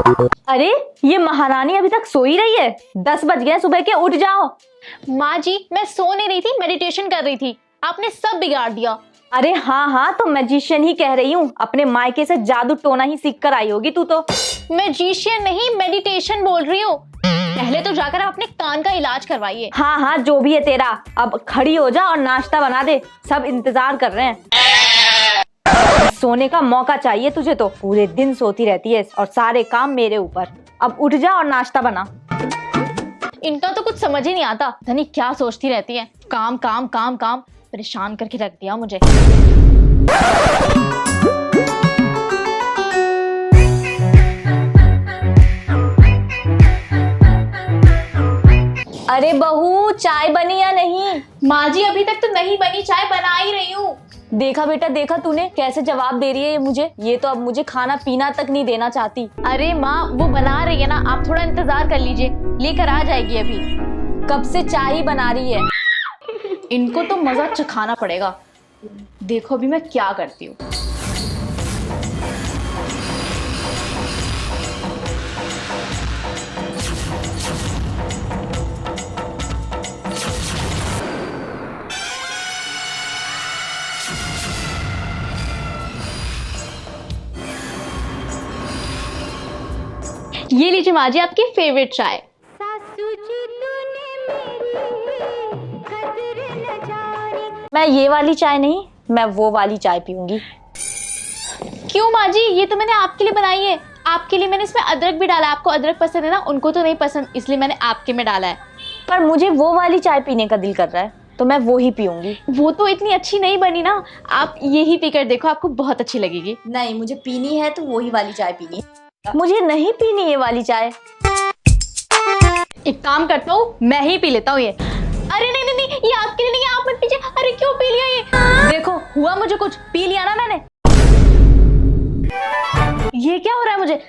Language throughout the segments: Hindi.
अरे ये महारानी अभी तक सो ही रही है। 10 बज गए सुबह के, उठ जाओ। माँ जी मैं सो नहीं रही थी, मेडिटेशन कर रही थी। आपने सब बिगाड़ दिया। अरे हाँ हाँ, तो मैजिशियन ही कह रही हूँ। अपने मायके से जादू टोना ही सीख कर आई होगी तू तो। मैजिशियन नहीं, मेडिटेशन बोल रही हूँ। पहले तो जाकर आप अपने कान का इलाज करवाइए। हाँ हाँ, जो भी है तेरा। अब खड़ी हो जा और नाश्ता बना दे, सब इंतजार कर रहे हैं। सोने का मौका चाहिए तुझे तो, पूरे दिन सोती रहती है और सारे काम मेरे ऊपर। अब उठ जा और नाश्ता बना। इनका तो कुछ समझ ही नहीं आता, धनी क्या सोचती रहती है। काम काम काम काम, परेशान करके रख दिया मुझे। अरे बहू, चाय बनी या नहीं? माँ जी अभी तक तो नहीं बनी, चाय बना ही रही हूँ। देखा बेटा, देखा तूने कैसे जवाब दे रही है ये मुझे। ये तो अब मुझे खाना पीना तक नहीं देना चाहती। अरे माँ वो बना रही है ना, आप थोड़ा इंतजार कर लीजिए, लेकर आ जाएगी अभी। कब से चाय ही बना रही है। इनको तो मजा चखाना पड़ेगा। देखो अभी मैं क्या करती हूँ। ये लीजिए माँ जी आपकी फेवरेट चाय। मैं ये वाली चाय नहीं, मैं वो वाली चाय पीऊंगी। क्यों माँ जी, ये तो मैंने आपके लिए बनाई है। आपके लिए मैंने इसमें अदरक भी डाला है। आपको अदरक पसंद है ना, उनको तो नहीं पसंद, इसलिए मैंने आपके में डाला है। पर मुझे वो वाली चाय पीने का दिल कर रहा है, तो मैं वो ही पीऊंगी। वो तो इतनी अच्छी नहीं बनी ना, आप ये ही पीकर देखो, आपको बहुत अच्छी लगेगी। नहीं, मुझे पीनी है तो वो ही वाली चाय पीनी है। मुझे नहीं पीनी ये वाली चाय। एक काम करता हूँ, मैं ही पी लेता हूँ ये। अरे नहीं नहीं नहीं, ये आपके लिए नहीं है, आप मत पीजिए। अरे क्यों पी लिया ये? देखो, हुआ मुझे कुछ, पी लिया ना मैंने। ये क्या हो रहा है मुझे?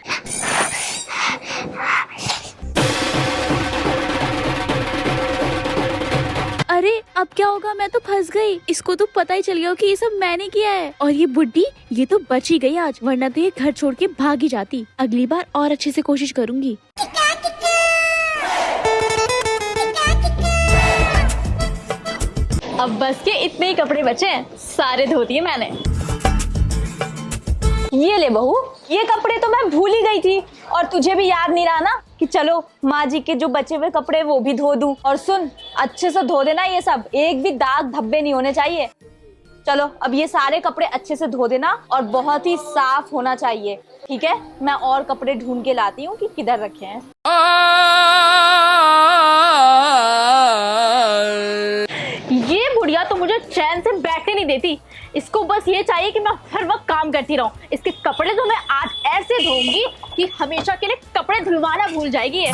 अरे अब क्या होगा, मैं तो फंस गई। इसको तो पता ही चल गया कि ये सब मैंने किया है। और ये बुड्ढी, ये तो बच ही गई आज, वरना तो ये घर छोड़ के भाग ही जाती। अगली बार और अच्छे से कोशिश करूंगी। अब बस के इतने ही कपड़े बचे हैं, सारे धो दिए मैंने। ये ले बहू, ये कपड़े तो मैं भूल ही गई थी। और तुझे भी याद नहीं रहा ना कि चलो माँ जी के जो बचे हुए कपड़े वो भी धो दूं। और सुन, अच्छे से धो देना ये सब, एक भी दाग धब्बे नहीं होने चाहिए। चलो अब ये सारे कपड़े अच्छे से धो देना और बहुत ही साफ होना चाहिए, ठीक है? मैं और कपड़े ढूंढ के लाती हूँ कि किधर रखे हैं। ये बुढ़िया तो मुझे चैन से बैठने नहीं देती। इसको बस ये चाहिए कि मैं हर वक्त काम करती रहूं। इसके कपड़े तो मैं आज ऐसे धोऊंगी कि हमेशा के लिए कपड़े धुलवाना भूल जाएगी।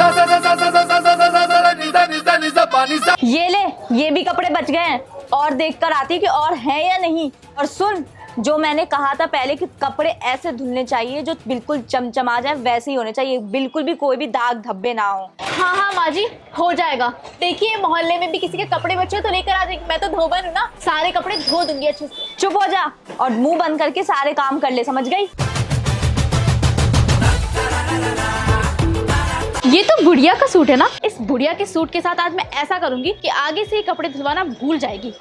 ये ले, ये भी कपड़े बच गए हैं। और देख कर आती कि और है या नहीं। और सुन, जो मैंने कहा था पहले कि कपड़े ऐसे धुलने चाहिए जो बिल्कुल चमचमा जाए, वैसे ही होने चाहिए, बिल्कुल भी कोई भी दाग धब्बे ना हो। हाँ हाँ माँ जी, हो जाएगा। देखिए मोहल्ले में भी किसी के कपड़े बचे तो लेकर आ जाएगी। मैं तो धोबन हूँ ना, सारे कपड़े धो दूंगी अच्छे से। चुप हो जा और मुंह बंद करके सारे काम कर ले, समझ गई? ये तो बुढ़िया का सूट है ना। इस बुढ़िया के सूट के साथ आज मैं ऐसा करूंगी कि आगे से ही कपड़े धुलवाना भूल जाएगी।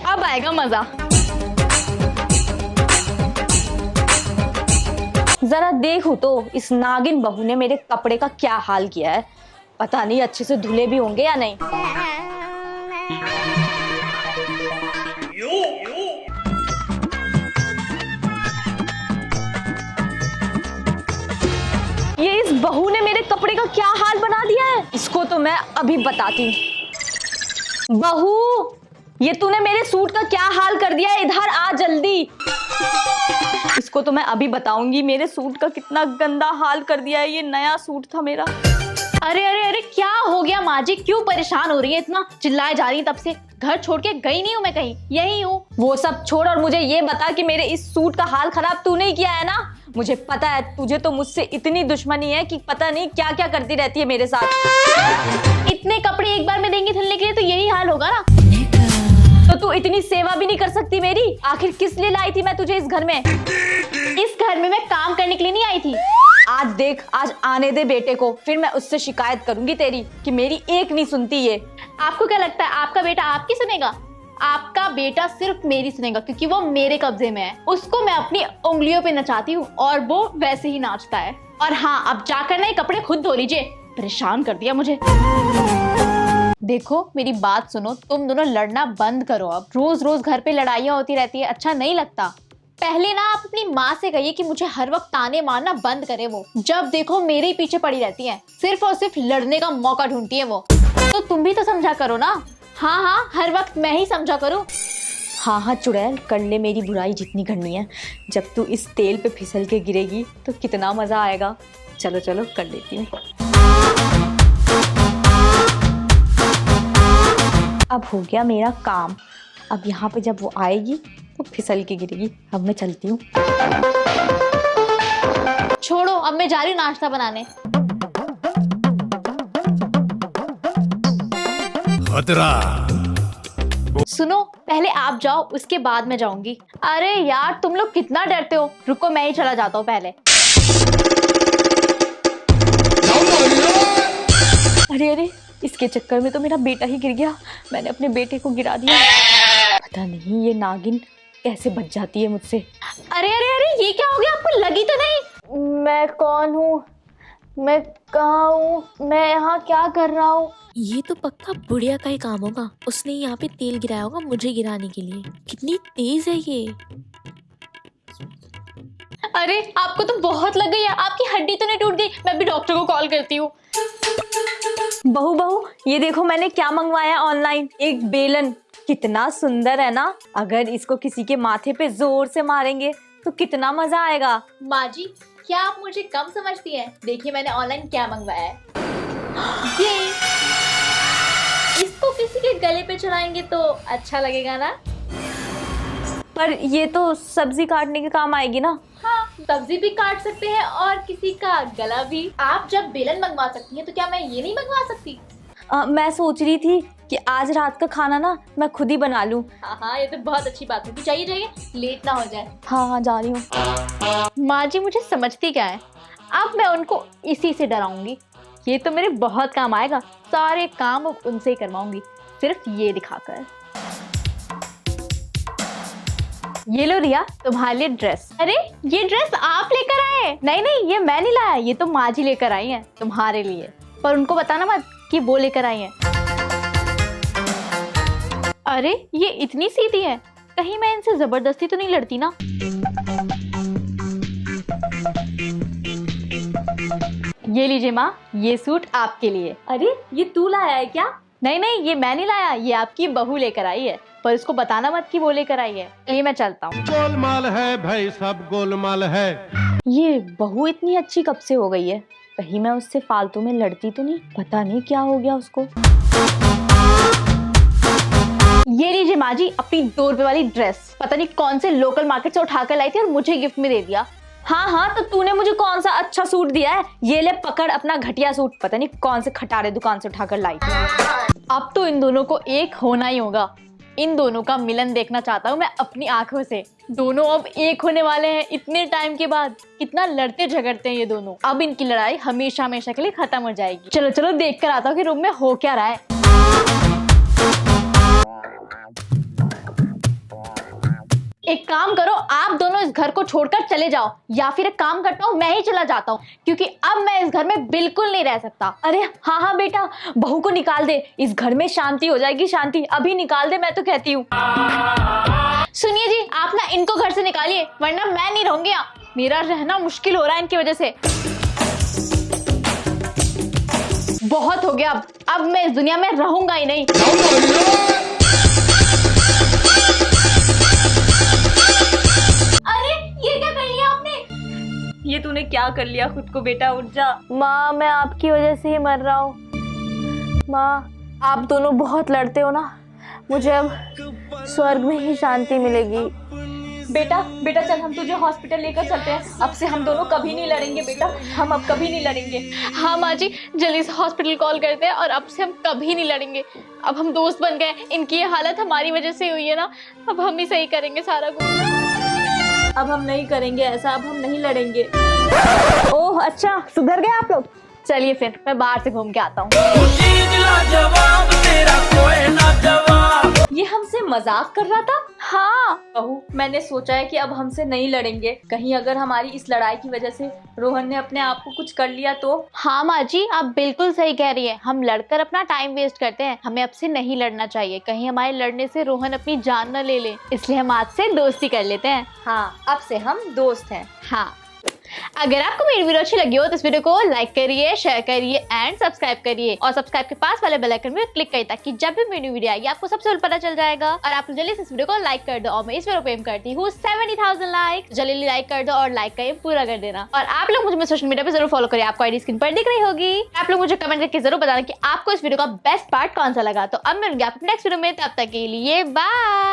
अब आएगा मजा। जरा देखो तो इस नागिन बहू ने मेरे कपड़े का क्या हाल किया है। पता नहीं अच्छे से धुले भी होंगे या नहीं। ये इस बहू ने मेरे कपड़े का क्या हाल बना दिया है, इसको तो मैं अभी बताती हूँ। बहू, ये तूने मेरे सूट का क्या हाल कर दिया है, इधर आ जल्दी। इसको तो मैं अभी बताऊंगी मेरे सूट का कितना गंदा हाल कर दिया है। ये नया सूट था मेरा। अरे अरे अरे, क्या हो गया माँ जी, क्यों परेशान हो रही है इतना? चिल्लाए जा रही है तब से। घर छोड़ के गई नहीं हूँ मैं कहीं, यही हूँ। वो सब छोड़ और मुझे ये बता कि मेरे इस सूट का हाल खराब तूने ही किया है ना। मुझे पता है तुझे तो मुझसे इतनी दुश्मनी है कि पता नहीं क्या क्या करती रहती है मेरे साथ। इतने कपड़े एक बार में देंगे धुलने के लिए तो यही हाल होगा ना। तो तू इतनी सेवा भी नहीं कर सकती मेरी? आखिर किस लिए लाई थी मैं तुझे इस घर में? इस घर में मैं काम करने के लिए नहीं आई थी। आज देख, आज आने दे बेटे को, फिर मैं उससे शिकायत करूंगी तेरी कि मेरी एक नहीं सुनती ये। आपको क्या लगता है आपका बेटा आपकी सुनेगा? आपका बेटा सिर्फ मेरी सुनेगा क्योंकि वो मेरे कब्जे में है। उसको मैं अपनी उंगलियों पे नचाती हूँ और वो वैसे ही नाचता है। और हाँ, अब जाकर ना ये कपड़े खुद धो लीजिए, परेशान कर दिया मुझे। देखो मेरी बात सुनो, तुम दोनों लड़ना बंद करो। अब रोज रोज घर पे लड़ाइयाँ होती रहती है, अच्छा नहीं लगता। पहले ना आप अपनी माँ से कहिए कि मुझे हर वक्त ताने मारना बंद करे। वो जब देखो मेरे ही पीछे पड़ी रहती है, सिर्फ और सिर्फ लड़ने का मौका ढूंढती है वो। तो तुम भी तो समझा करो ना। हाँ हाँ, हर वक्त मैं ही समझा करूँ। हाँ हाँ चुड़ैल, कर ले मेरी बुराई जितनी करनी है। जब तू इस तेल पे फिसल के गिरेगी तो कितना मजा आएगा। चलो चलो कर लेती हूँ। अब हो गया मेरा काम। अब यहाँ पे जब वो आएगी तो फिसल के गिरेगी। अब मैं चलती हूँ। छोड़ो, अब मैं जा रही हूँ नाश्ता बनाने। खतरा। सुनो, पहले आप जाओ, उसके बाद मैं जाऊंगी। अरे यार तुम लोग कितना डरते हो, रुको मैं ही चला जाता हूँ पहले। अरे अरे, इसके चक्कर में तो मेरा बेटा ही गिर गया। मैंने अपने बेटे को गिरा दिया। पता नहीं ये नागिन कैसे बच जाती है मुझसे। अरे अरे अरे, ये क्या हो गया? आपको लगी तो नहीं? मैं कौन हूँ? मैं कहाँ हूँ? मैं यहाँ क्या कर रहा हूँ? ये तो पक्का बुढ़िया का ही काम होगा। उसने यहाँ पे तेल गिराया होगा मुझे गिराने के लिए। कितनी तेज है ये। अरे आपको तो बहुत लग गई है, आपकी हड्डी तो नहीं टूट गई? मैं भी डॉक्टर को कॉल करती हूँ। बहू बहू, ये देखो मैंने क्या मंगवाया ऑनलाइन। एक बेलन। कितना सुंदर है ना। अगर इसको किसी के माथे पे जोर से मारेंगे तो कितना मजा आएगा। माँ जी, क्या आप मुझे कम समझती हैं? देखिए मैंने ऑनलाइन क्या मंगवाया है। ये इसको किसी के गले पे चढ़ाएंगे तो अच्छा लगेगा ना? पर ये तो सब्जी काटने के काम आएगी ना। हाँ, सब्जी भी काट सकते हैं और किसी का गला भी। आप जब बेलन मंगवा सकती हैं तो क्या मैं ये नहीं मंगवा सकती? मैं सोच रही थी कि आज रात का खाना ना मैं खुद ही बना लूं। हाँ हाँ, ये तो बहुत अच्छी बात होगी। जाइए जाइए, लेट ना हो जाए। हाँ हाँ जा रही हूँ। माँ जी मुझे समझती क्या है? अब मैं उनको इसी से डराऊंगी। ये तो मेरे बहुत काम आएगा। सारे काम अब उनसे ही करवाऊंगी, सिर्फ ये दिखाकर। ये लो रिया, तुम्हारे लिए ड्रेस। अरे ये ड्रेस आप लेकर आए? नहीं नहीं, ये मैं नहीं लाया, ये तो माँ जी लेकर आई हैं तुम्हारे लिए। पर उनको बताना मत कि वो लेकर आई हैं। अरे ये इतनी सीधी है, कहीं मैं इनसे जबरदस्ती तो नहीं लड़ती ना? ये लीजिए माँ, ये सूट आपके लिए। अरे ये तू लाया है क्या? नहीं नहीं, ये मैं नहीं लाया, ये आपकी बहू लेकर आई है। पर इसको बताना मत कि वो लेकर आई है। ये मैं चलता हूँ। गोलमाल है भाई, सब गोलमाल है। ये बहू इतनी अच्छी कब से हो गई है? कहीं मैं उससे फालतू में लड़ती तो नहीं? पता नहीं क्या हो गया उसको। ये लीजिए माँ जी, अपनी 2 रुपए वाली ड्रेस। पता नहीं कौन से लोकल मार्केट से उठाकर लाई थी और मुझे गिफ्ट में दे दिया। हाँ हाँ, तो तूने मुझे कौन सा अच्छा सूट दिया है? ये ले पकड़ अपना घटिया सूट। पता नहीं कौन से खटारे दुकान से उठाकर लाई थी। अब तो इन दोनों को एक होना ही होगा। इन दोनों का मिलन देखना चाहता हूँ मैं अपनी आंखों से। दोनों अब एक होने वाले हैं इतने टाइम के बाद। कितना लड़ते झगड़ते हैं ये दोनों। अब इनकी लड़ाई हमेशा हमेशा के लिए खत्म हो जाएगी। चलो चलो देख कर आता हूँ कि रूम में हो क्या रहा है। एक काम करो, आप दोनों इस घर को छोड़कर चले जाओ, या फिर एक काम करता हूँ मैं ही चला जाता हूँ, क्योंकि अब मैं इस घर में बिल्कुल नहीं रह सकता। अरे हाँ हाँ बेटा, बहू को निकाल दे। इस घर में शांति हो जाएगी, शांति। अभी निकाल दे, मैं तो कहती हूँ। सुनिए जी, आप ना इनको घर से निकालिए, वरना मैं नहीं रहूंगी यहाँ। मेरा रहना मुश्किल हो रहा है इनकी वजह से। बहुत हो गया, अब मैं इस दुनिया में रहूंगा ही नहीं। ये तूने क्या कर लिया खुद को? बेटा उठ जा। माँ मैं आपकी वजह से ही मर रहा हूँ। माँ आप दोनों बहुत लड़ते हो ना, मुझे अब स्वर्ग में ही शांति मिलेगी। बेटा बेटा चल, हम तुझे हॉस्पिटल लेकर चलते हैं। अब से हम दोनों कभी नहीं लड़ेंगे बेटा, हम अब कभी नहीं लड़ेंगे। हाँ माँ जी, जल्दी से हॉस्पिटल कॉल करते हैं और अब से हम कभी नहीं लड़ेंगे। अब हम दोस्त बन गए, इनकी ये हालत हमारी वजह से हुई है ना, अब हम ही सही करेंगे सारा कुछ। अब हम नहीं करेंगे ऐसा, अब हम नहीं लड़ेंगे। ओह अच्छा, सुधर गए आप लोग। चलिए फिर मैं बाहर से घूम के आता हूँ। ये हमसे मजाक कर रहा था। हाँ बहू, मैंने सोचा है कि अब हमसे नहीं लड़ेंगे। कहीं अगर हमारी इस लड़ाई की वजह से रोहन ने अपने आप को कुछ कर लिया तो। हाँ माँ जी, आप बिल्कुल सही कह रही है। हम लड़कर अपना टाइम वेस्ट करते हैं, हमें अब से नहीं लड़ना चाहिए। कहीं हमारे लड़ने से रोहन अपनी जान न ले ले, इसलिए हम आज से दोस्ती कर लेते हैं। हाँ, अब से हम दोस्त हैं। हाँ, अगर आपको मेरी वीडियो अच्छी लगी हो तो इस वीडियो को लाइक करिए, शेयर करिए एंड सब्सक्राइब करिए। और सब्सक्राइब के पास वाले बेल आइकन में क्लिक करिए ताकि जब भी मेरी वीडियो आएगी आपको सबसे पहले पता चल जाएगा। और आप जल्दी से इस वीडियो को लाइक कर दो। और मैं इस वीडियो को एम करती हूँ 70,000 लाइक। जल्दी लाइक कर दो और लाइक का एम पूरा कर देना। और आप लोग मुझे सोशल मीडिया पे जरूर फॉलो करिए, आपको आईडी स्क्रीन पर दिख रही होगी। आप लोग मुझे कमेंट करके जरूर बताना कि आपको इस वीडियो का बेस्ट पार्ट कौन सा लगा। तो अब मिलूंगी आपको नेक्स्ट वीडियो में, तब तक के लिए बाय।